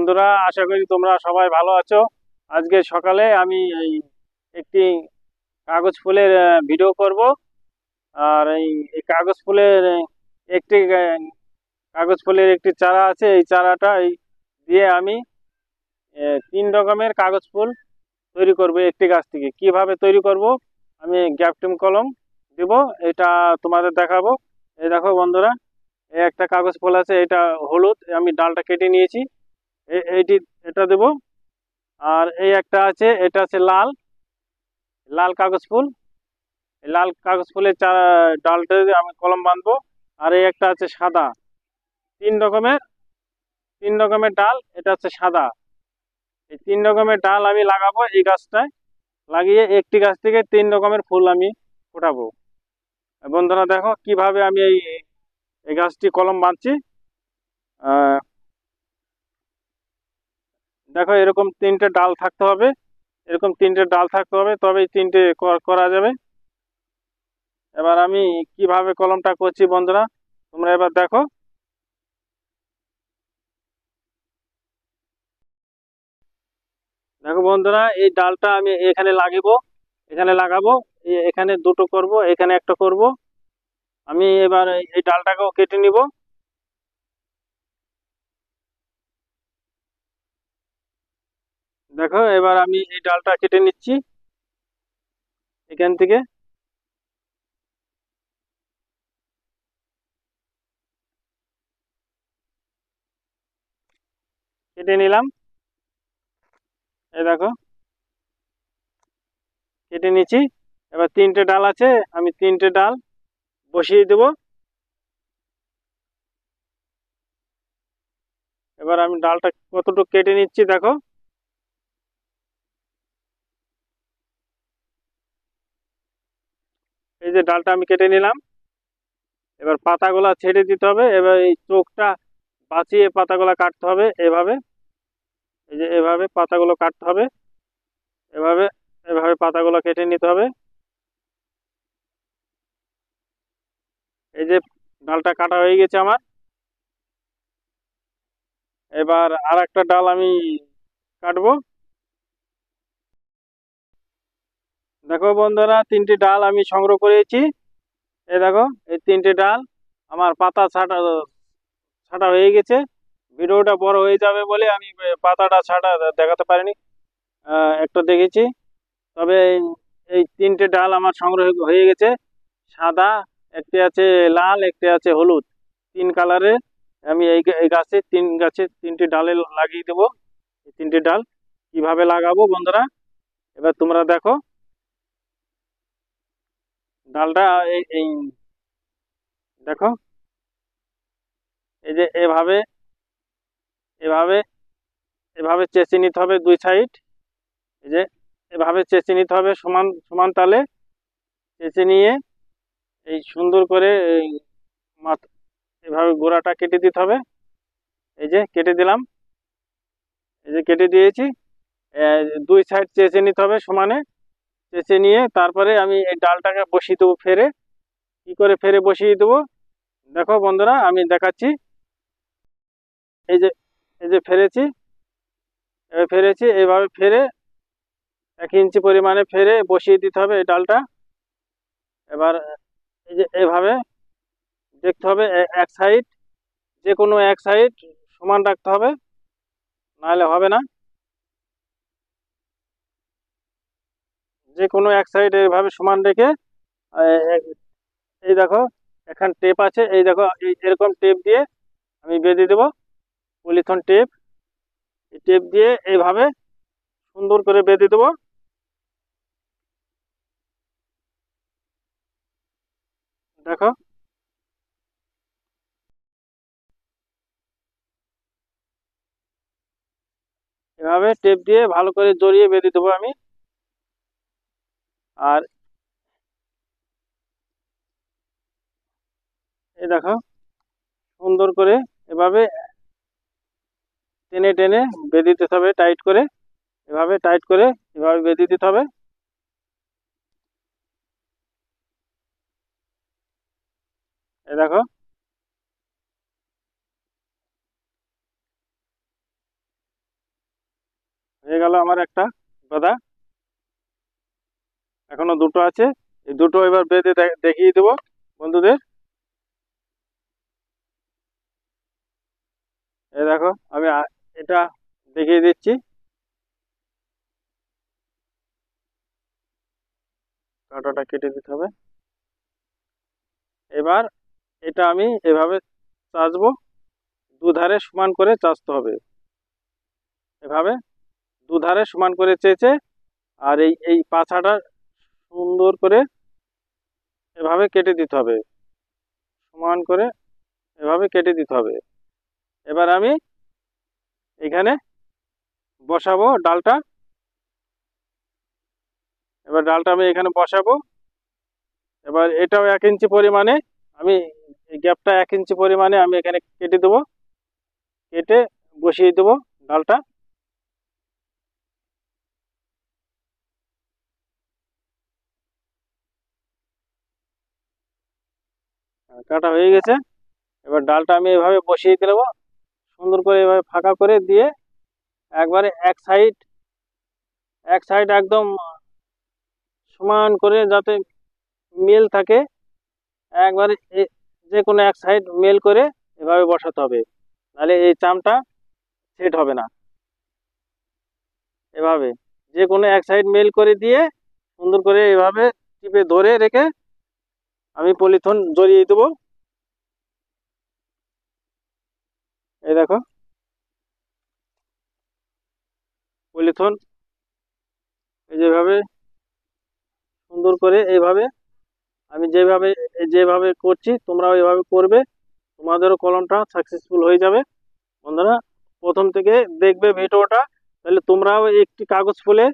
বন্ধুরা, আশা করি তোমরা সবাই ভালো আছো। আজকে সকালে আমি একটি কাগজ ফুলের ভিডিও করব। আর এই কাগজ ফুলের একটি কাগজ ফুলের একটি চারা আছে। এই চারাটা দিয়ে আমি 3 রকমের কাগজ ফুল তৈরি করব একটি গাছ থেকে। কিভাবে তৈরি করব, আমি গ্যাপটিম কলম দেব, এটা তোমাদের দেখাবো। এই দেখো বন্ধুরা, এই একটা কাগজ ফুল আছে, এটা হলুদ, আমি ডালটা কেটে নিয়েছি। এইটি এটা দেব। আর এই একটা আছে, এটা আছে লাল, লাল কাগজ ফুল। এই লাল কাগজ ফুলের ডালটা দিয়ে আমি কলম বাঁধবো। আর এই একটা আছে সাদা। তিন রকমের তিন রকমের ডাল, এটা হচ্ছে সাদা। এই 3 রকমের ডাল আমি লাগাবো এই গাছটায়। লাগিয়ে একটি গাছ থেকে 3 রকমের ফুল আমি ফোটাবো। বন্ধুরা দেখো কিভাবে আমি এই এই গাছটি কলম বাঁধছি। আহ, দেখো এরকম 3টে ডাল থাকতে হবে, এরকম 3টে ডাল থাকতে হবে, তবেই 3টে করা যাবে। এবার আমি কিভাবে কলমটা করছি বন্ধুরা, তোমরা এবার দেখো। দেখো বন্ধুরা, এই ডালটা আমি এখানে লাগাবো। এখানে দুটো করব, এখানে একটা করব। আমি এবার এই ডালটাকেও কেটে নিব। দেখো এবার আমি এই ডালটা কেটে নিচ্ছি এখান থেকে। কেটে নিলাম, এই দেখো কেটে নিচ্ছি। এবার 3টে ডাল আছে, আমি 3টে ডাল বসিয়ে দেব। এবার আমি ডালটা কতটুকু কেটে নিচ্ছি দেখো। এই যে ডালটা আমি কেটে নিলাম। এবার পাতাগুলা ছেড়ে দিতে হবে। এবার এই চোখটা বাঁচিয়ে পাতাগুলা কাটতে হবে এভাবে। এই যে এভাবে পাতাগুলো কাটতে হবে, এভাবে এভাবে পাতাগুলো কেটে নিতে হবে। এই যে ডালটা কাটা হয়ে গেছে আমার। এবার আর একটা ডাল আমি কাটবো। দেখো বন্ধুরা, 3টি ডাল আমি সংগ্রহ করেছি। এই দেখো, এই 3টে ডাল আমার পাতা ছাটা ছাটা হয়ে গেছে। ভিডিওটা বড় হয়ে যাবে বলে আমি পাতাটা ছাটা দেখাতে পারিনি, একটু দেখেছি। তবে এই 3টে ডাল আমার সংগ্রহ হয়ে গেছে। সাদা একটি আছে, লাল একটি আছে, হলুদ, 3 কালারের। আমি এই গাছে 3টি ডালে লাগিয়ে দেবো। এই 3টে ডাল কিভাবে লাগাবো বন্ধুরা, এবার তোমরা দেখো। ডালটা এই দেখো, এই যে এভাবে এভাবে এভাবে চেঁচে নিতে হবে 2 সাইড। এই যে এভাবে চেঁচে নিতে হবে সমান সমান তালে। চেঁচে নিয়ে এই সুন্দর করে এই মাথা এভাবে গোড়াটা কেটে দিতে হবে। এই যে কেটে দিলাম, এই যে কেটে দিয়েছি। 2 সাইড চেঁচে নিতে হবে সমানে। চেঁচে নিয়ে তারপরে আমি এই ডালটাকে বসিয়ে দেবো ফেরে। কি করে ফেরে বসিয়ে দেবো দেখো বন্ধুরা, আমি দেখাচ্ছি। এই যে এই যে ফেরেছি, এবার ফেরেছি, এইভাবে ফেরে 1 ইঞ্চি পরিমাণে ফেরে বসিয়ে দিতে হবে এই ডালটা। এবার এই যে এভাবে দেখতে হবে, এক সাইড, যে কোনো এক সাইড সমান রাখতে হবে, নাহলে হবে না। যে কোনো এক সাইড এভাবে সমান রেখে এই দেখো এখানে টেপ আছে, এই দেখো এরকম টেপ দিয়ে আমি বেঁধে দেবো। পলিথন টেপ, এই টেপ দিয়ে এইভাবে সুন্দর করে বেঁধে দেবো। দেখো এভাবে টেপ দিয়ে ভালো করে জড়িয়ে বেঁধে দেবো আমি। আর এই দেখো সুন্দর করে এভাবে টেনে টেনে বেঁধে দিতে হবে টাইট করে। এভাবে টাইট করে এভাবে বেঁধে দিতে হবে। এই দেখো আমার একটা বাঁধা, এখনো দুটো আছে। এই দুটো এবার বেঁধে দেখিয়ে দেবো বন্ধুদের। এই দেখো আমি এটা দেখিয়ে দিচ্ছি। কাঁটাটা কেটে দিতে হবে। এবার এটা আমি এভাবে চাচবো, দুধারে সমান করে চাচতে হবে। এভাবে দুধারে সমান করে চেঁচে, আর এই এই পাছাটা সুন্দর করে এভাবে কেটে দিতে হবে, সমান করে এভাবে কেটে দিতে হবে। এবার আমি এখানে বসাবো ডালটা। এবার ডালটা আমি এখানে বসাবো। এবার এটাও 1 ইঞ্চি পরিমাণে আমি, এই গ্যাপটা 1 ইঞ্চি পরিমাণে আমি এখানে কেটে দেবো, কেটে বসিয়ে দেবো ডালটা। কাটা হয়ে গেছে। এবার ডালটা আমি এভাবে বসিয়ে দেবো, সুন্দর করে এভাবে ফাঁকা করে দিয়ে একবারে এক সাইড একদম সমান করে যাতে মেল থাকে, একবারে যে কোনো এক সাইড মেল করে এভাবে বসাতে হবে, নাহলে এই চামটা সেট হবে না। এভাবে যে কোনো এক সাইড মেল করে দিয়ে সুন্দর করে এভাবে টিপে ধরে রেখে আমি পলিথিন জড়িয়ে দেবো। এই দেখো পলিথিন এই যেভাবে সুন্দর করে এইভাবে আমি যেভাবে যেভাবে করছি তোমরাও এভাবে করবে, তোমাদেরও কলমটা সাকসেসফুল হয়ে যাবে। বন্ধুরা প্রথম থেকে দেখবে ভিডিওটা, তাহলে তোমরাও একটি কাগজ ফুলে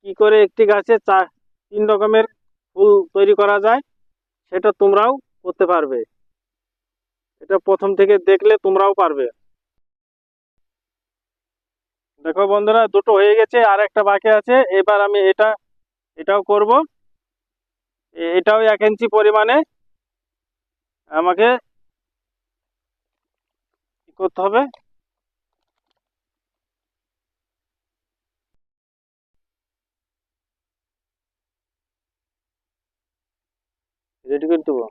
কি করে একটি গাছে 3 রকমের ফুল তৈরি করা যায় সেটা তোমরাও করতে পারবে। এটা প্রথম থেকে দেখলে তোমরাও পারবে। দেখো বন্ধুরা দুটো হয়ে গেছে, আর একটা বাকি আছে। এবার আমি এটাও করব। এটাও 1 ইঞ্চি পরিমাণে আমাকে কি করতে হবে, রেডি করে দেবো।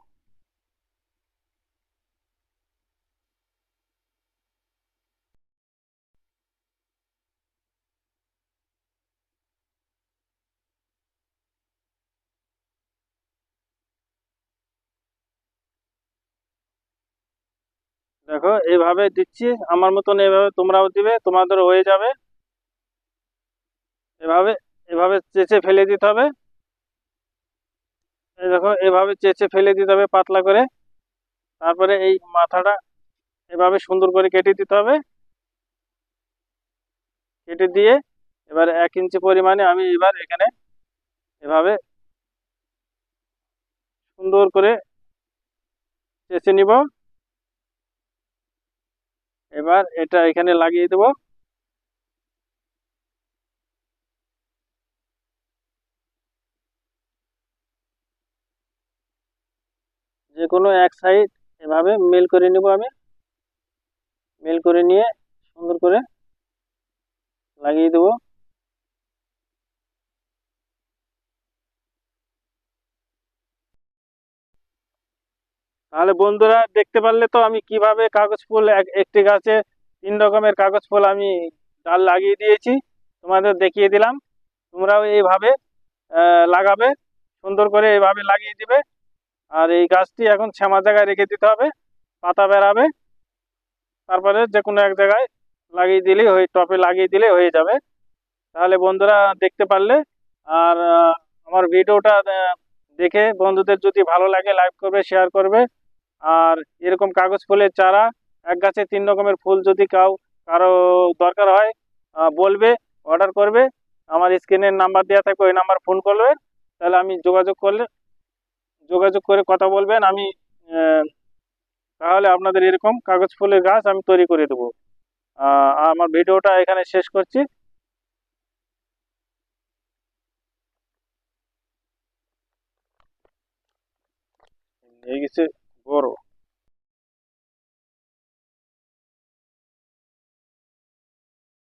দেখো এইভাবে দিচ্ছি, আমার মতন এইভাবে তোমরাও দিবে, তোমাদের হয়ে যাবে। এভাবে এভাবে চেঁচে ফেলে দিতে হবে। এই দেখো এভাবে চেঁচে ফেলে দিতে হবে পাতলা করে। তারপরে এই মাথাটা এভাবে সুন্দর করে কেটে দিতে হবে। কেটে দিয়ে এবার 1 ইঞ্চি পরিমাণে আমি এবার এখানে এভাবে সুন্দর করে চেঁচে নিব। এবার এটা এখানে লাগিয়ে দেব। যে কোনো এক সাইড এভাবে মেল করে নিব আমি, মেল করে নিয়ে সুন্দর করে লাগিয়ে দেব। তাহলে বন্ধুরা দেখতে পারলে তো আমি কিভাবে কাগজ ফুল একটি গাছে 3 রকমের কাগজ ফুল আমি ডাল লাগিয়ে দিয়েছি, তোমাদের দেখিয়ে দিলাম। তোমরাও এইভাবে লাগাবে, সুন্দর করে এইভাবে লাগিয়ে দিবে। আর এই গাছটি এখন শ্যামা জায়গায় রেখে দিতে হবে, পাতা বেরাবে। তারপরে যে কোনো এক জায়গায় লাগিয়ে দিলেই টপে লাগিয়ে দিলে হয়ে যাবে। তাহলে বন্ধুরা দেখতে পারলে। আর আমার ভিডিওটা দেখে বন্ধুদের যদি ভালো লাগে লাইক করবে, শেয়ার করবে। আর এরকম কাগজ ফুলের চারা, এক গাছে 3 রকমের ফুল যদি কারো দরকার হয় বলবে, অর্ডার করবে। আমার স্ক্রিনের নাম্বার দেওয়া থাকবে, ওই নাম্বার ফোন করবে। তাহলে আমি যোগাযোগ করে কথা বলবেন, আমি তাহলে আপনাদের এরকম কাগজ ফুলের গাছ আমি তৈরি করে দেবো। আমার ভিডিওটা এখানে শেষ করছি। হয়ে গেছে বড়।